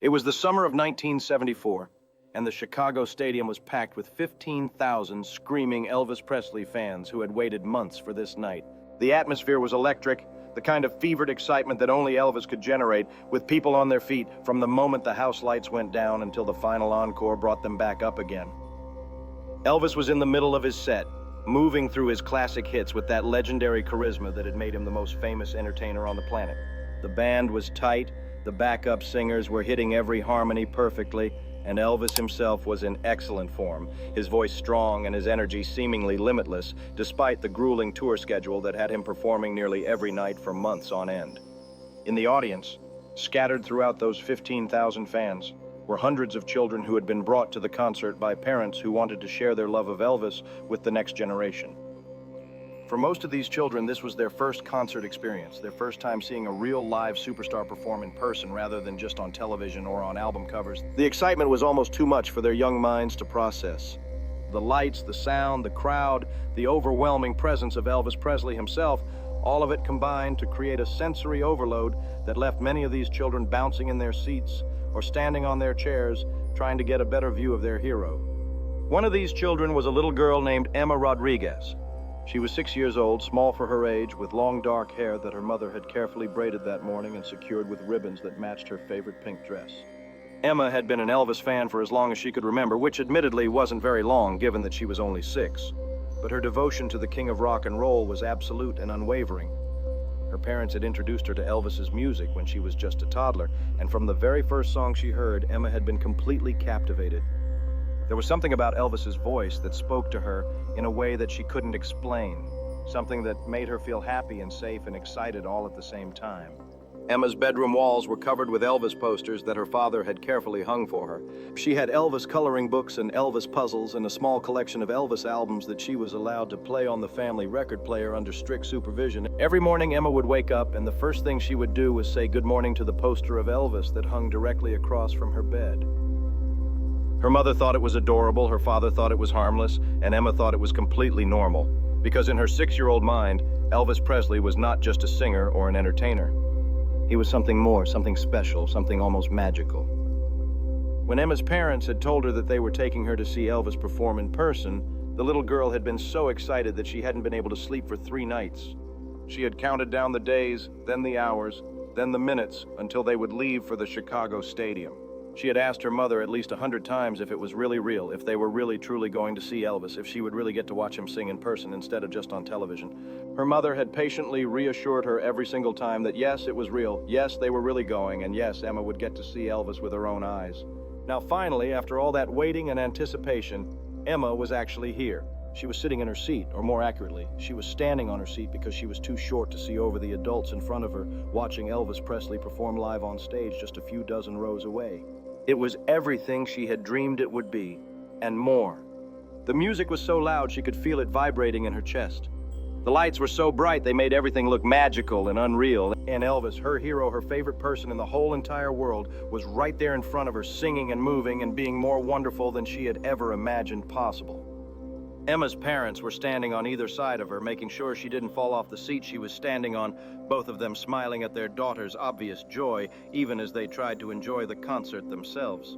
It was the summer of 1974, and the Chicago Stadium was packed with 15,000 screaming Elvis Presley fans who had waited months for this night. The atmosphere was electric, the kind of fevered excitement that only Elvis could generate, with people on their feet from the moment the house lights went down until the final encore brought them back up again. Elvis was in the middle of his set, moving through his classic hits with that legendary charisma that had made him the most famous entertainer on the planet. The band was tight, the backup singers were hitting every harmony perfectly, and Elvis himself was in excellent form, his voice strong and his energy seemingly limitless, despite the grueling tour schedule that had him performing nearly every night for months on end. In the audience, scattered throughout those 15,000 fans, were hundreds of children who had been brought to the concert by parents who wanted to share their love of Elvis with the next generation. For most of these children, this was their first concert experience, their first time seeing a real live superstar perform in person rather than just on television or on album covers. The excitement was almost too much for their young minds to process. The lights, the sound, the crowd, the overwhelming presence of Elvis Presley himself, all of it combined to create a sensory overload that left many of these children bouncing in their seats or standing on their chairs trying to get a better view of their hero. One of these children was a little girl named Emma Rodriguez. She was 6 years old, small for her age, with long dark hair that her mother had carefully braided that morning and secured with ribbons that matched her favorite pink dress. Emma had been an Elvis fan for as long as she could remember, which admittedly wasn't very long given that she was only 6. But her devotion to the king of rock and roll was absolute and unwavering. Her parents had introduced her to Elvis's music when she was just a toddler, and from the very first song she heard, Emma had been completely captivated. There was something about Elvis's voice that spoke to her in a way that she couldn't explain, something that made her feel happy and safe and excited all at the same time. Emma's bedroom walls were covered with Elvis posters that her father had carefully hung for her. She had Elvis coloring books and Elvis puzzles and a small collection of Elvis albums that she was allowed to play on the family record player under strict supervision. Every morning Emma would wake up and the first thing she would do was say good morning to the poster of Elvis that hung directly across from her bed. Her mother thought it was adorable, her father thought it was harmless, and Emma thought it was completely normal, because in her 6-year-old mind, Elvis Presley was not just a singer or an entertainer. He was something more, something special, something almost magical. When Emma's parents had told her that they were taking her to see Elvis perform in person, the little girl had been so excited that she hadn't been able to sleep for 3 nights. She had counted down the days, then the hours, then the minutes, until they would leave for the Chicago Stadium. She had asked her mother at least 100 times if it was really real, if they were really truly going to see Elvis, if she would really get to watch him sing in person instead of just on television. Her mother had patiently reassured her every single time that yes, it was real, yes, they were really going, and yes, Emma would get to see Elvis with her own eyes. Now finally, after all that waiting and anticipation, Emma was actually here. She was sitting in her seat, or more accurately, she was standing on her seat because she was too short to see over the adults in front of her, watching Elvis Presley perform live on stage just a few dozen rows away. It was everything she had dreamed it would be, and more. The music was so loud she could feel it vibrating in her chest. The lights were so bright they made everything look magical and unreal, and Elvis, her hero, her favorite person in the whole entire world, was right there in front of her, singing and moving and being more wonderful than she had ever imagined possible. Emma's parents were standing on either side of her, making sure she didn't fall off the seat she was standing on, both of them smiling at their daughter's obvious joy, even as they tried to enjoy the concert themselves.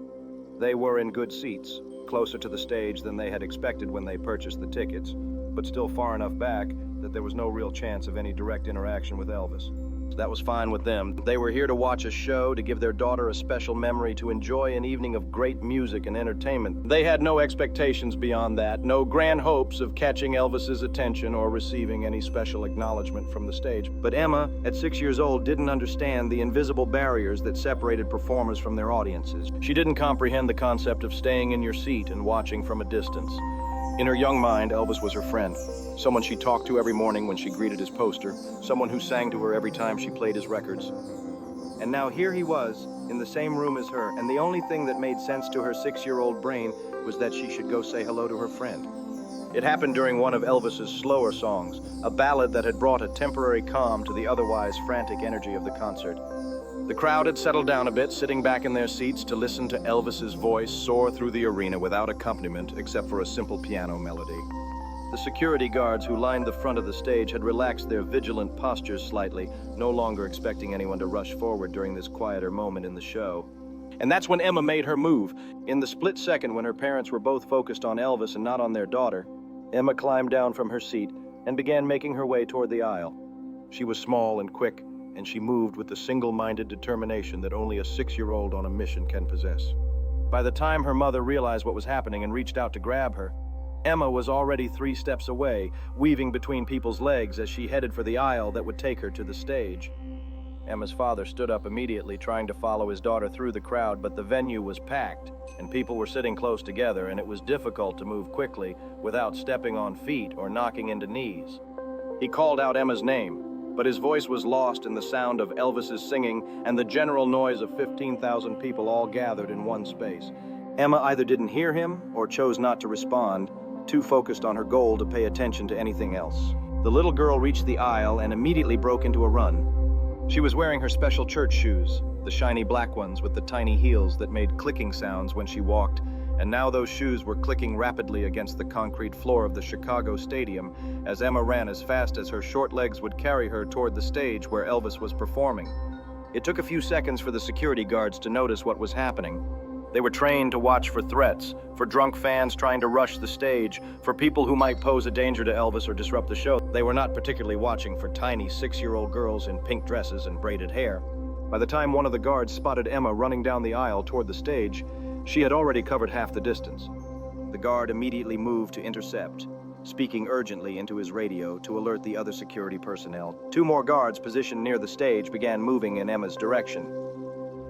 They were in good seats, closer to the stage than they had expected when they purchased the tickets, but still far enough back that there was no real chance of any direct interaction with Elvis. That was fine with them. They were here to watch a show, to give their daughter a special memory, to enjoy an evening of great music and entertainment. They had no expectations beyond that, no grand hopes of catching Elvis's attention or receiving any special acknowledgement from the stage. But Emma, at 6 years old, didn't understand the invisible barriers that separated performers from their audiences. She didn't comprehend the concept of staying in your seat and watching from a distance. In her young mind, Elvis was her friend, someone she talked to every morning when she greeted his poster, someone who sang to her every time she played his records. And now here he was, in the same room as her, and the only thing that made sense to her 6-year-old brain was that she should go say hello to her friend. It happened during one of Elvis's slower songs, a ballad that had brought a temporary calm to the otherwise frantic energy of the concert. The crowd had settled down a bit, sitting back in their seats to listen to Elvis's voice soar through the arena without accompaniment except for a simple piano melody. The security guards who lined the front of the stage had relaxed their vigilant postures slightly, no longer expecting anyone to rush forward during this quieter moment in the show. And that's when Emma made her move. In the split second when her parents were both focused on Elvis and not on their daughter, Emma climbed down from her seat and began making her way toward the aisle. She was small and quick, and she moved with the single-minded determination that only a 6-year-old on a mission can possess. By the time her mother realized what was happening and reached out to grab her, Emma was already 3 steps away, weaving between people's legs as she headed for the aisle that would take her to the stage. Emma's father stood up immediately, trying to follow his daughter through the crowd, but the venue was packed, and people were sitting close together, and it was difficult to move quickly without stepping on feet or knocking into knees. He called out Emma's name, but his voice was lost in the sound of Elvis's singing and the general noise of 15,000 people all gathered in one space. Emma either didn't hear him or chose not to respond, too focused on her goal to pay attention to anything else. The little girl reached the aisle and immediately broke into a run. She was wearing her special church shoes, the shiny black ones with the tiny heels that made clicking sounds when she walked, and now those shoes were clicking rapidly against the concrete floor of the Chicago Stadium as Emma ran as fast as her short legs would carry her toward the stage where Elvis was performing. It took a few seconds for the security guards to notice what was happening. They were trained to watch for threats, for drunk fans trying to rush the stage, for people who might pose a danger to Elvis or disrupt the show. They were not particularly watching for tiny 6-year-old girls in pink dresses and braided hair. By the time one of the guards spotted Emma running down the aisle toward the stage, she had already covered half the distance. The guard immediately moved to intercept, speaking urgently into his radio to alert the other security personnel. 2 more guards positioned near the stage began moving in Emma's direction.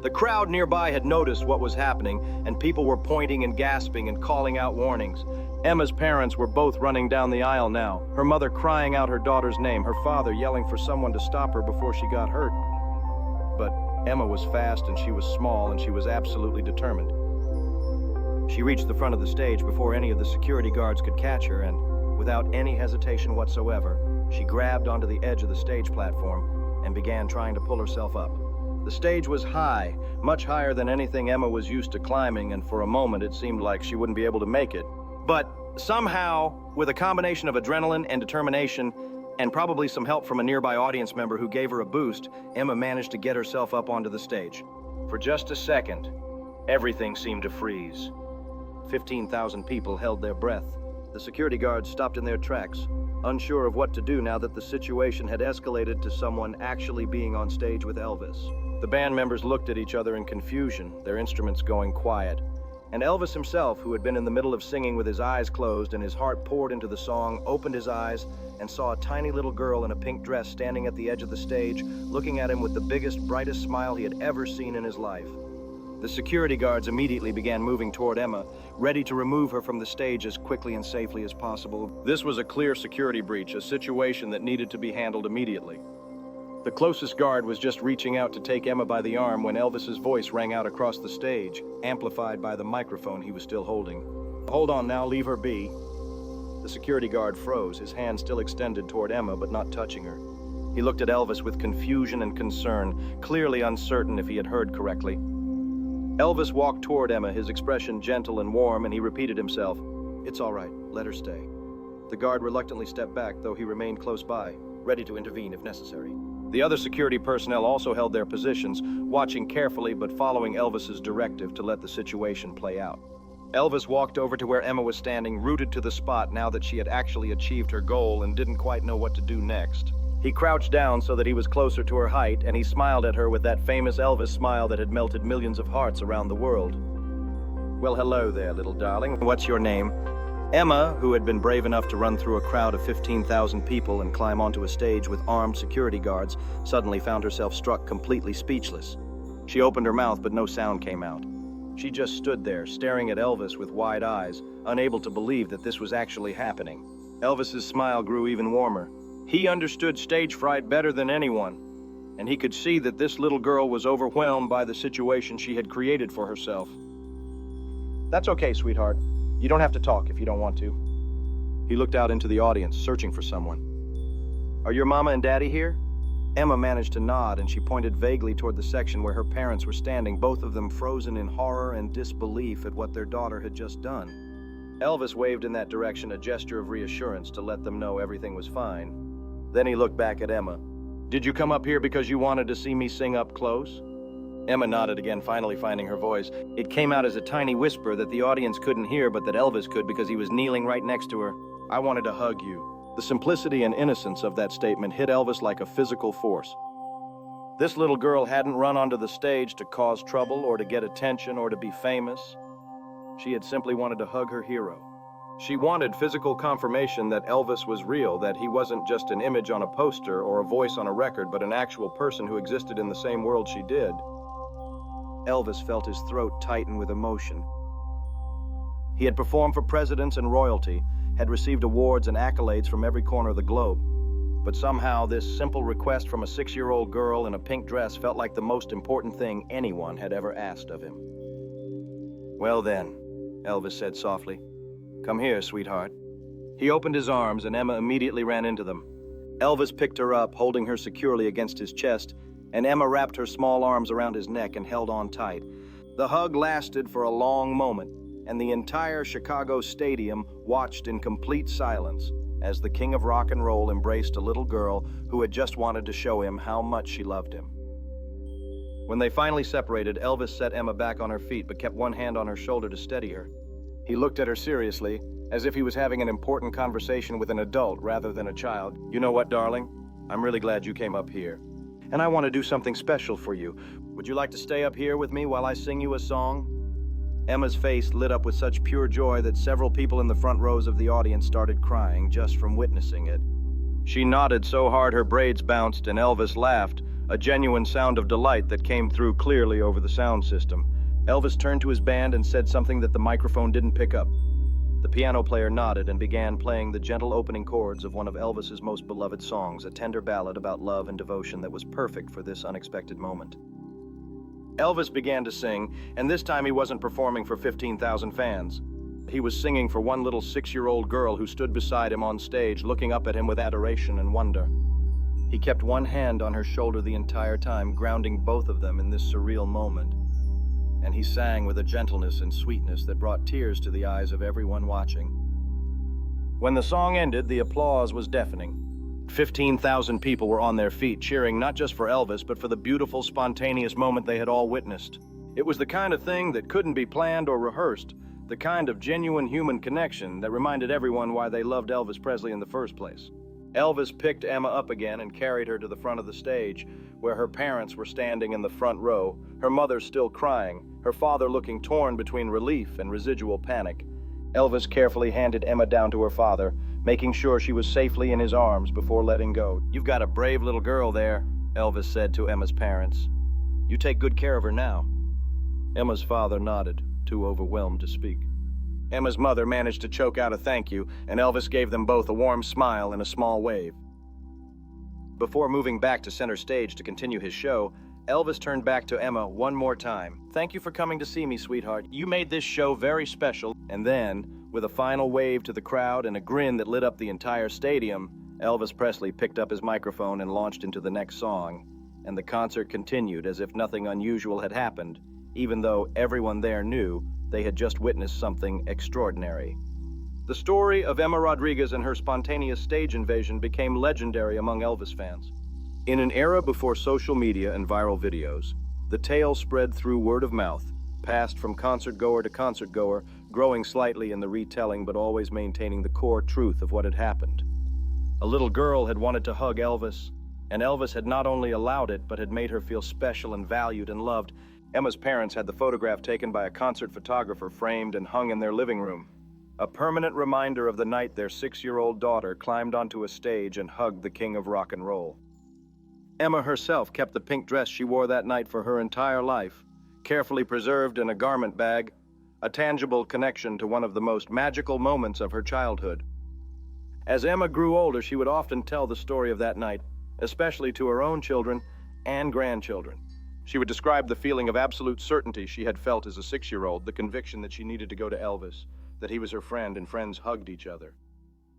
The crowd nearby had noticed what was happening, and people were pointing and gasping and calling out warnings. Emma's parents were both running down the aisle now, her mother crying out her daughter's name, her father yelling for someone to stop her before she got hurt. But Emma was fast and she was small and she was absolutely determined. She reached the front of the stage before any of the security guards could catch her, and without any hesitation whatsoever, she grabbed onto the edge of the stage platform and began trying to pull herself up. The stage was high, much higher than anything Emma was used to climbing, and for a moment it seemed like she wouldn't be able to make it. But somehow, with a combination of adrenaline and determination, and probably some help from a nearby audience member who gave her a boost, Emma managed to get herself up onto the stage. For just a second, everything seemed to freeze. 15,000 people held their breath. The security guards stopped in their tracks, unsure of what to do now that the situation had escalated to someone actually being on stage with Elvis. The band members looked at each other in confusion, their instruments going quiet. And Elvis himself, who had been in the middle of singing with his eyes closed and his heart poured into the song, opened his eyes and saw a tiny little girl in a pink dress standing at the edge of the stage, looking at him with the biggest, brightest smile he had ever seen in his life. The security guards immediately began moving toward Emma, ready to remove her from the stage as quickly and safely as possible. This was a clear security breach, a situation that needed to be handled immediately. The closest guard was just reaching out to take Emma by the arm when Elvis's voice rang out across the stage, amplified by the microphone he was still holding. "Hold on now, leave her be." The security guard froze, his hand still extended toward Emma but not touching her. He looked at Elvis with confusion and concern, clearly uncertain if he had heard correctly. Elvis walked toward Emma, his expression gentle and warm, and he repeated himself, "It's all right, let her stay." The guard reluctantly stepped back, though he remained close by, ready to intervene if necessary. The other security personnel also held their positions, watching carefully but following Elvis's directive to let the situation play out. Elvis walked over to where Emma was standing, rooted to the spot now that she had actually achieved her goal and didn't quite know what to do next. He crouched down so that he was closer to her height, and he smiled at her with that famous Elvis smile that had melted millions of hearts around the world. "Well, hello there, little darling. What's your name?" Emma, who had been brave enough to run through a crowd of 15,000 people and climb onto a stage with armed security guards, suddenly found herself struck completely speechless. She opened her mouth, but no sound came out. She just stood there, staring at Elvis with wide eyes, unable to believe that this was actually happening. Elvis's smile grew even warmer. He understood stage fright better than anyone, and he could see that this little girl was overwhelmed by the situation she had created for herself. "That's okay, sweetheart. You don't have to talk if you don't want to." He looked out into the audience, searching for someone. "Are your mama and daddy here?" Emma managed to nod, and she pointed vaguely toward the section where her parents were standing, both of them frozen in horror and disbelief at what their daughter had just done. Elvis waved in that direction, a gesture of reassurance to let them know everything was fine. Then he looked back at Emma. "Did you come up here because you wanted to see me sing up close?" Emma nodded again, finally finding her voice. It came out as a tiny whisper that the audience couldn't hear, but that Elvis could because he was kneeling right next to her. "I wanted to hug you." The simplicity and innocence of that statement hit Elvis like a physical force. This little girl hadn't run onto the stage to cause trouble or to get attention or to be famous. She had simply wanted to hug her hero. She wanted physical confirmation that Elvis was real, that he wasn't just an image on a poster or a voice on a record, but an actual person who existed in the same world she did. Elvis felt his throat tighten with emotion. He had performed for presidents and royalty, had received awards and accolades from every corner of the globe. But somehow this simple request from a 6-year-old girl in a pink dress felt like the most important thing anyone had ever asked of him. "Well then," Elvis said softly, "come here, sweetheart." He opened his arms and Emma immediately ran into them. Elvis picked her up, holding her securely against his chest, and Emma wrapped her small arms around his neck and held on tight. The hug lasted for a long moment, and the entire Chicago stadium watched in complete silence as the king of rock and roll embraced a little girl who had just wanted to show him how much she loved him. When they finally separated, Elvis set Emma back on her feet but kept one hand on her shoulder to steady her. He looked at her seriously, as if he was having an important conversation with an adult rather than a child. "You know what, darling? I'm really glad you came up here. And I want to do something special for you. Would you like to stay up here with me while I sing you a song?" Emma's face lit up with such pure joy that several people in the front rows of the audience started crying just from witnessing it. She nodded so hard her braids bounced, and Elvis laughed, a genuine sound of delight that came through clearly over the sound system. Elvis turned to his band and said something that the microphone didn't pick up. The piano player nodded and began playing the gentle opening chords of one of Elvis's most beloved songs, a tender ballad about love and devotion that was perfect for this unexpected moment. Elvis began to sing, and this time he wasn't performing for 15,000 fans. He was singing for one little 6-year-old girl who stood beside him on stage, looking up at him with adoration and wonder. He kept one hand on her shoulder the entire time, grounding both of them in this surreal moment. And he sang with a gentleness and sweetness that brought tears to the eyes of everyone watching. When the song ended, the applause was deafening. 15,000 people were on their feet, cheering not just for Elvis, but for the beautiful, spontaneous moment they had all witnessed. It was the kind of thing that couldn't be planned or rehearsed, the kind of genuine human connection that reminded everyone why they loved Elvis Presley in the first place. Elvis picked Emma up again and carried her to the front of the stage, where her parents were standing in the front row, her mother still crying, her father looking torn between relief and residual panic. Elvis carefully handed Emma down to her father, making sure she was safely in his arms before letting go. "You've got a brave little girl there," Elvis said to Emma's parents. "You take good care of her now." Emma's father nodded, too overwhelmed to speak. Emma's mother managed to choke out a thank you, and Elvis gave them both a warm smile and a small wave. Before moving back to center stage to continue his show, Elvis turned back to Emma one more time. "Thank you for coming to see me, sweetheart. You made this show very special." And then, with a final wave to the crowd and a grin that lit up the entire stadium, Elvis Presley picked up his microphone and launched into the next song. And the concert continued as if nothing unusual had happened, even though everyone there knew they had just witnessed something extraordinary. The story of Emma Rodriguez and her spontaneous stage invasion became legendary among Elvis fans. In an era before social media and viral videos, the tale spread through word of mouth, passed from concert goer to concert goer, growing slightly in the retelling but always maintaining the core truth of what had happened. A little girl had wanted to hug Elvis, and Elvis had not only allowed it but had made her feel special and valued and loved. Emma's parents had the photograph taken by a concert photographer framed and hung in their living room, a permanent reminder of the night their 6-year-old daughter climbed onto a stage and hugged the king of rock and roll. Emma herself kept the pink dress she wore that night for her entire life, carefully preserved in a garment bag, a tangible connection to one of the most magical moments of her childhood. As Emma grew older, she would often tell the story of that night, especially to her own children and grandchildren. She would describe the feeling of absolute certainty she had felt as a 6-year-old, the conviction that she needed to go to Elvis, that he was her friend and friends hugged each other.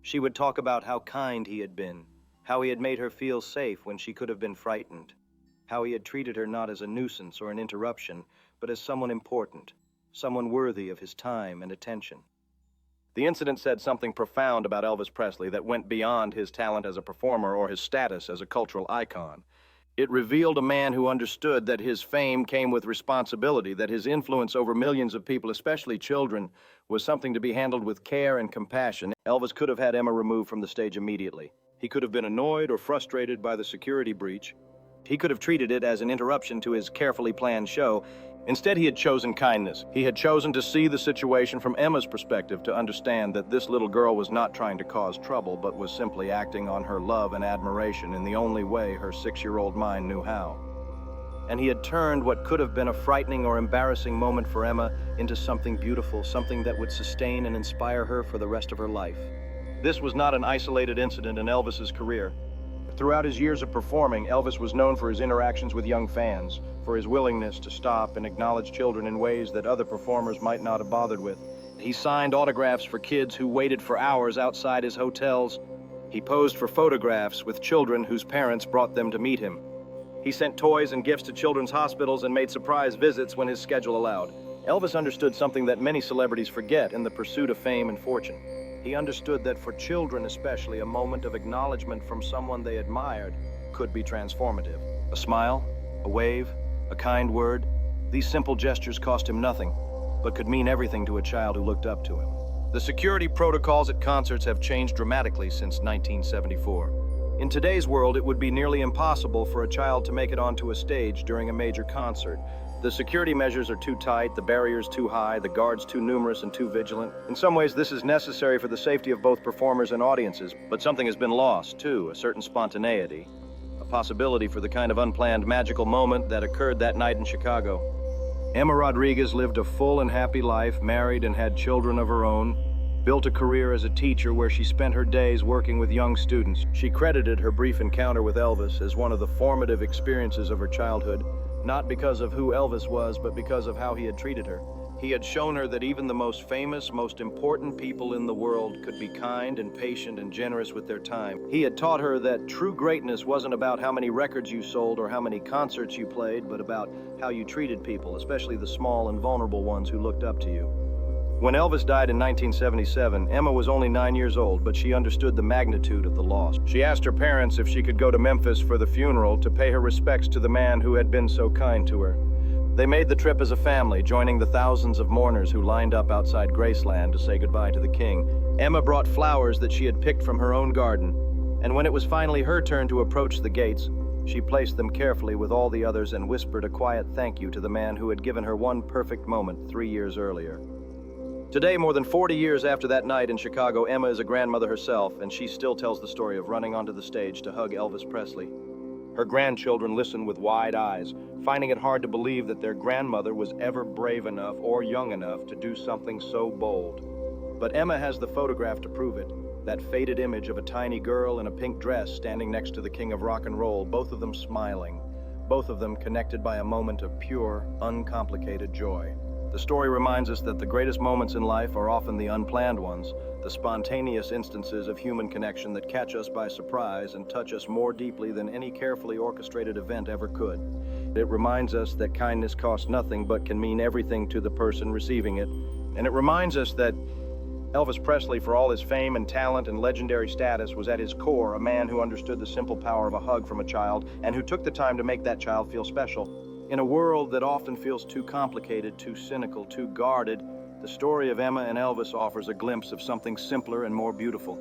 She would talk about how kind he had been, how he had made her feel safe when she could have been frightened, how he had treated her not as a nuisance or an interruption, but as someone important, someone worthy of his time and attention. The incident said something profound about Elvis Presley that went beyond his talent as a performer or his status as a cultural icon. It revealed a man who understood that his fame came with responsibility, that his influence over millions of people, especially children, was something to be handled with care and compassion. Elvis could have had Emma removed from the stage immediately. He could have been annoyed or frustrated by the security breach. He could have treated it as an interruption to his carefully planned show. Instead, he had chosen kindness. He had chosen to see the situation from Emma's perspective, to understand that this little girl was not trying to cause trouble, but was simply acting on her love and admiration in the only way her 6-year-old mind knew how. And he had turned what could have been a frightening or embarrassing moment for Emma into something beautiful, something that would sustain and inspire her for the rest of her life. This was not an isolated incident in Elvis's career. Throughout his years of performing, Elvis was known for his interactions with young fans, for his willingness to stop and acknowledge children in ways that other performers might not have bothered with. He signed autographs for kids who waited for hours outside his hotels. He posed for photographs with children whose parents brought them to meet him. He sent toys and gifts to children's hospitals and made surprise visits when his schedule allowed. Elvis understood something that many celebrities forget in the pursuit of fame and fortune. He understood that for children especially, a moment of acknowledgement from someone they admired could be transformative. A smile, a wave, a kind word, these simple gestures cost him nothing, but could mean everything to a child who looked up to him. The security protocols at concerts have changed dramatically since 1974. In today's world, it would be nearly impossible for a child to make it onto a stage during a major concert. The security measures are too tight, the barriers too high, the guards too numerous and too vigilant. In some ways, this is necessary for the safety of both performers and audiences, but something has been lost, too, a certain spontaneity, a possibility for the kind of unplanned magical moment that occurred that night in Chicago. Emma Rodriguez lived a full and happy life, married and had children of her own, built a career as a teacher where she spent her days working with young students. She credited her brief encounter with Elvis as one of the formative experiences of her childhood, not because of who Elvis was, but because of how he had treated her. He had shown her that even the most famous, most important people in the world could be kind and patient and generous with their time. He had taught her that true greatness wasn't about how many records you sold or how many concerts you played, but about how you treated people, especially the small and vulnerable ones who looked up to you. When Elvis died in 1977, Emma was only 9 years old, but she understood the magnitude of the loss. She asked her parents if she could go to Memphis for the funeral to pay her respects to the man who had been so kind to her. They made the trip as a family, joining the thousands of mourners who lined up outside Graceland to say goodbye to the king. Emma brought flowers that she had picked from her own garden, and when it was finally her turn to approach the gates, she placed them carefully with all the others and whispered a quiet thank you to the man who had given her one perfect moment 3 years earlier. Today, more than 40 years after that night in Chicago, Emma is a grandmother herself, and she still tells the story of running onto the stage to hug Elvis Presley. Her grandchildren listen with wide eyes, finding it hard to believe that their grandmother was ever brave enough or young enough to do something so bold. But Emma has the photograph to prove it, that faded image of a tiny girl in a pink dress standing next to the king of rock and roll, both of them smiling, both of them connected by a moment of pure, uncomplicated joy. The story reminds us that the greatest moments in life are often the unplanned ones, the spontaneous instances of human connection that catch us by surprise and touch us more deeply than any carefully orchestrated event ever could. It reminds us that kindness costs nothing but can mean everything to the person receiving it. And it reminds us that Elvis Presley, for all his fame and talent and legendary status, was at his core a man who understood the simple power of a hug from a child and who took the time to make that child feel special. In a world that often feels too complicated, too cynical, too guarded, the story of Emma and Elvis offers a glimpse of something simpler and more beautiful.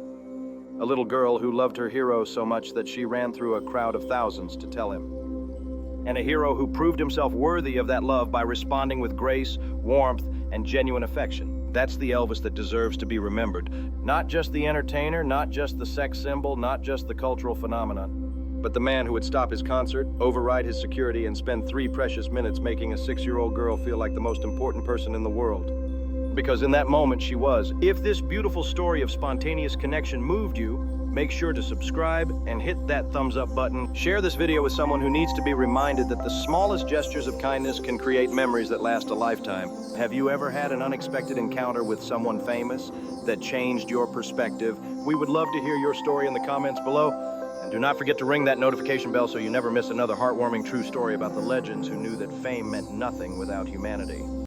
A little girl who loved her hero so much that she ran through a crowd of thousands to tell him. And a hero who proved himself worthy of that love by responding with grace, warmth, and genuine affection. That's the Elvis that deserves to be remembered. Not just the entertainer, not just the sex symbol, not just the cultural phenomenon, but the man who would stop his concert, override his security, and spend 3 precious minutes making a 6-year-old girl feel like the most important person in the world. Because in that moment she was. If this beautiful story of spontaneous connection moved you, make sure to subscribe and hit that thumbs up button. Share this video with someone who needs to be reminded that the smallest gestures of kindness can create memories that last a lifetime. Have you ever had an unexpected encounter with someone famous that changed your perspective? We would love to hear your story in the comments below. Do not forget to ring that notification bell so you never miss another heartwarming true story about the legends who knew that fame meant nothing without humanity.